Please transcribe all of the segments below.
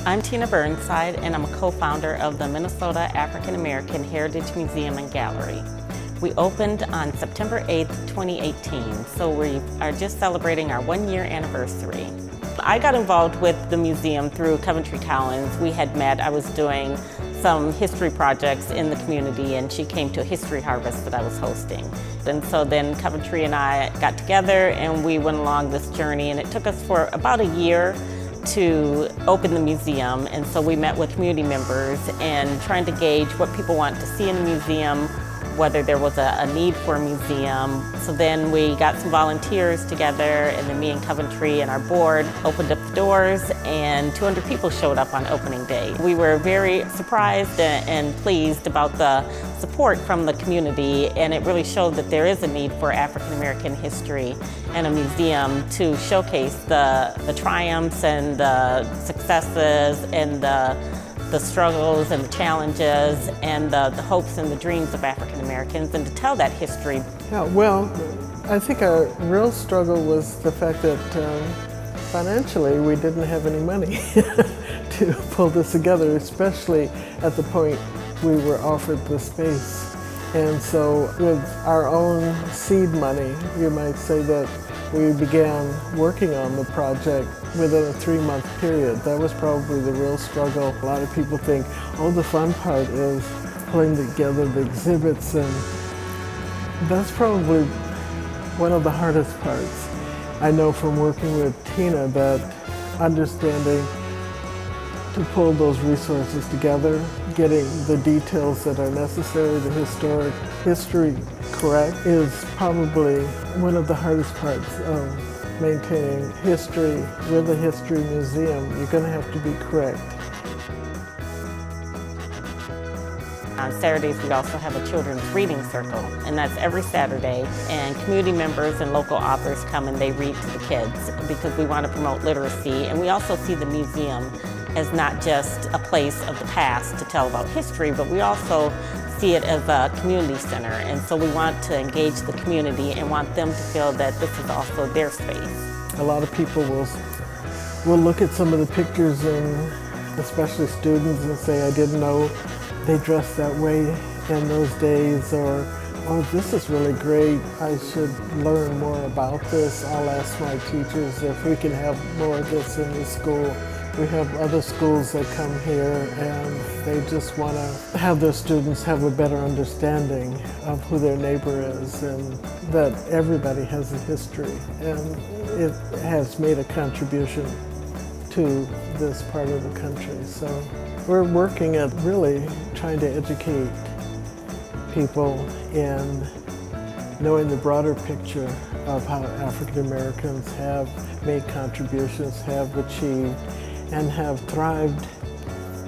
I'm Tina Burnside, and I'm a co-founder of the Minnesota African American Heritage Museum and Gallery. We opened on September 8th, 2018, so we are just celebrating our 1-year anniversary. I got involved with the museum through Coventry Collins. We had met, I was doing some history projects in the community, and she came to a history harvest that I was hosting. And so then Coventry and I got together and we went along this journey, and it took us for about a year to open the museum. And so we met with community members and trying to gauge what people want to see in the museum, whether there was a need for a museum. So then we got some volunteers together, and then me and Coventry and our board opened up the doors, and 200 people showed up on opening day. We were very surprised and pleased about the support from the community, and it really showed that there is a need for African American history and a museum to showcase the triumphs and the successes and the struggles and the challenges and the hopes and the dreams of African Americans, and to tell that history. Yeah, well, I think our real struggle was the fact that financially we didn't have any money to pull this together, especially at the point we were offered the space. And so with our own seed money, you might say that we began working on the project within a 3-month period. That was probably the real struggle. A lot of people think, oh, the fun part is pulling together the exhibits, and that's probably one of the hardest parts. I know from working with Tina that understanding to pull those resources together, getting the details that are necessary, the history correct, is probably one of the hardest parts of maintaining history with a history museum. You're going to have to be correct. On Saturdays, we also have a children's reading circle, and that's every Saturday. And community members and local authors come and they read to the kids because we want to promote literacy. And we also see the museum as not just a place of the past to tell about history, but we also see it as a community center. And so we want to engage the community and want them to feel that this is also their space. A lot of people will look at some of the pictures, and especially students, and say, I didn't know they dressed that way in those days, or, oh, this is really great, I should learn more about this. I'll ask my teachers if we can have more of this in the school. We have other schools that come here, and they just want to have their students have a better understanding of who their neighbor is, and that everybody has a history, and it has made a contribution to this part of the country. So we're working at really trying to educate people in knowing the broader picture of how African Americans have made contributions, have achieved, and have thrived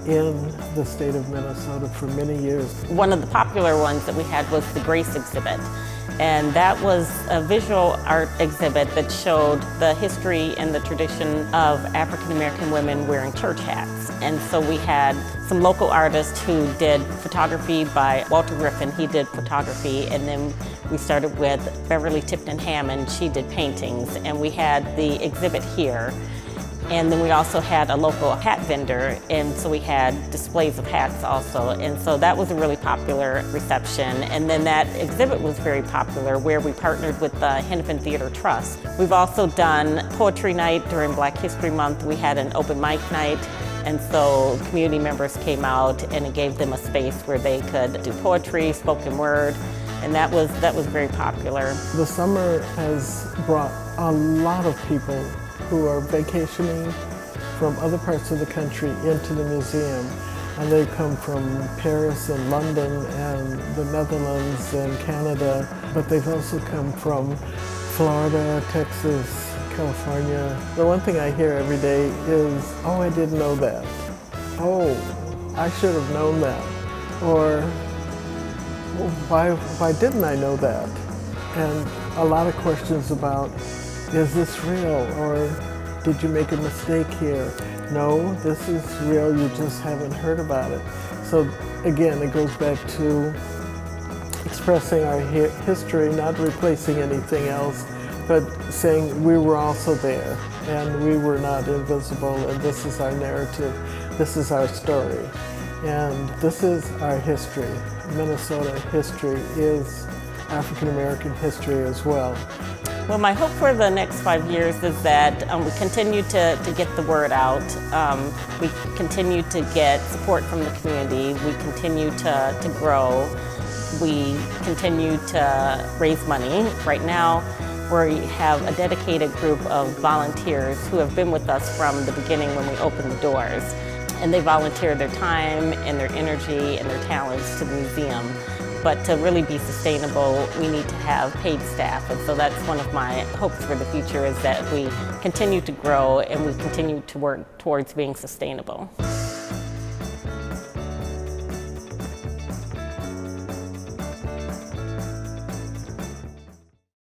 in the state of Minnesota for many years. One of the popular ones that we had was the Grace exhibit. And that was a visual art exhibit that showed the history and the tradition of African American women wearing church hats. And so we had some local artists who did photography. By Walter Griffin, he did photography, and then we started with Beverly Tipton Hammond, she did paintings, and we had the exhibit here. And then we also had a local hat vendor, and so we had displays of hats also. And so that was a really popular reception. And then that exhibit was very popular, where we partnered with the Hennepin Theater Trust. We've also done poetry night during Black History Month. We had an open mic night, and so community members came out, and it gave them a space where they could do poetry, spoken word, and that was very popular. The summer has brought a lot of people who are vacationing from other parts of the country into the museum. And they come from Paris and London and the Netherlands and Canada, but they've also come from Florida, Texas, California. The one thing I hear every day is, oh, I didn't know that. Oh, I should have known that. Or, why didn't I know that? And a lot of questions about, is this real, or did you make a mistake here? No, this is real, you just haven't heard about it. So again, it goes back to expressing our history, not replacing anything else, but saying we were also there, and we were not invisible, and this is our narrative This is our story, and this is our history. Minnesota history is African American history as well. Well, my hope for the next 5 years is that we continue to get the word out. We continue to get support from the community. We continue to grow. We continue to raise money. Right now, we have a dedicated group of volunteers who have been with us from the beginning when we opened the doors. And they volunteer their time and their energy and their talents to the museum. But to really be sustainable, we need to have paid staff. And so that's one of my hopes for the future, is that we continue to grow and we continue to work towards being sustainable.